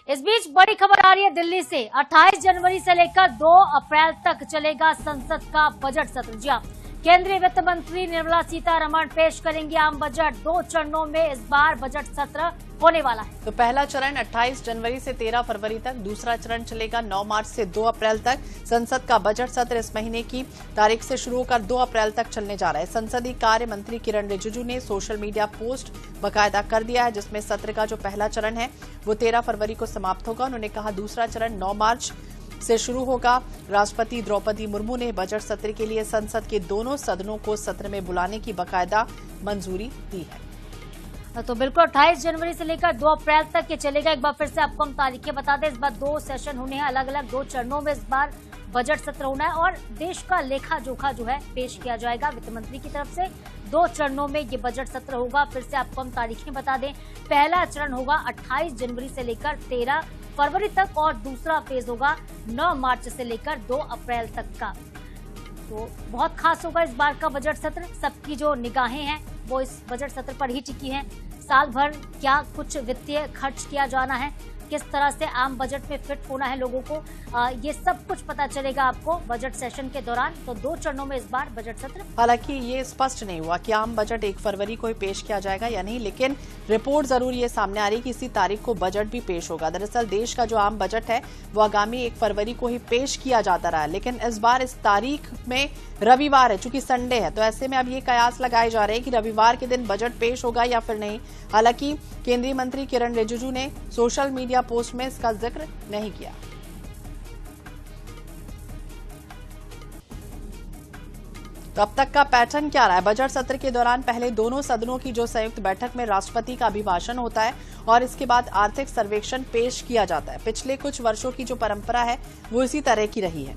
इस बीच बड़ी खबर आ रही है दिल्ली से। 28 जनवरी से लेकर 2 अप्रैल तक चलेगा संसद का बजट सत्र। जी हां, केंद्रीय वित्त मंत्री निर्मला सीतारमण पेश करेंगी आम बजट। 2 चरणों में इस बार बजट सत्र होने वाला है। तो पहला चरण 28 जनवरी से 13 फरवरी तक, दूसरा चरण चलेगा 9 मार्च से 2 अप्रैल तक। संसद का बजट सत्र इस महीने की तारीख से शुरू होकर 2 अप्रैल तक चलने जा रहा है। संसदीय कार्य मंत्री किरण रिजिजू ने सोशल मीडिया पोस्ट बाकायदा कर दिया है, जिसमें सत्र का जो पहला चरण है वो 13 फरवरी को समाप्त होगा। उन्होंने कहा दूसरा चरण 9 मार्च से शुरू होगा। राष्ट्रपति द्रौपदी मुर्मू ने बजट सत्र के लिए संसद के दोनों सदनों को सत्र में बुलाने की बाकायदा मंजूरी दी है। तो बिल्कुल 28 जनवरी से लेकर 2 अप्रैल तक ये चलेगा। एक बार फिर से आपको हम तारीखें बता दें। इस बार 2 सेशन होने हैं, अलग अलग 2 चरणों में इस बार बजट सत्र होना है और देश का लेखा जोखा जो है पेश किया जाएगा वित्त मंत्री की तरफ से। 2 चरणों में ये बजट सत्र होगा। फिर से आपको हम तारीखें बता दें। पहला चरण होगा 28 जनवरी से लेकर 13 फरवरी तक और दूसरा फेज होगा 9 मार्च से लेकर 2 अप्रैल तक का। तो बहुत खास होगा इस बार का बजट सत्र। सबकी जो निगाहें हैं वो इस बजट सत्र पर ही टिकी हैं। साल भर क्या कुछ वित्तीय खर्च किया जाना है, किस तरह से आम बजट में फिट होना है लोगों को, ये सब कुछ पता चलेगा आपको बजट सेशन के दौरान। तो 2 चरणों में इस बार बजट सत्र। हालांकि ये स्पष्ट नहीं हुआ कि आम बजट 1 फरवरी को ही पेश किया जाएगा या नहीं, लेकिन रिपोर्ट जरूर ये सामने आ रही है कि इसी तारीख को बजट भी पेश होगा। दरअसल देश का जो आम बजट है वो आगामी 1 फरवरी को ही पेश किया जाता रहा है, लेकिन इस बार इस तारीख में रविवार है, चूंकि संडे है, तो ऐसे में अब ये कयास लगाए जा रहे हैं कि रविवार के दिन बजट पेश होगा या फिर नहीं। हालांकि केंद्रीय मंत्री किरण रिजिजू ने सोशल मीडिया पोस्ट में इसका जिक्र नहीं किया। तो अब तक का पैटर्न क्या रहा है? बजट सत्र के दौरान पहले दोनों सदनों की जो संयुक्त बैठक में राष्ट्रपति का अभिभाषण होता है और इसके बाद आर्थिक सर्वेक्षण पेश किया जाता है। पिछले कुछ वर्षों की जो परंपरा है वो इसी तरह की रही है।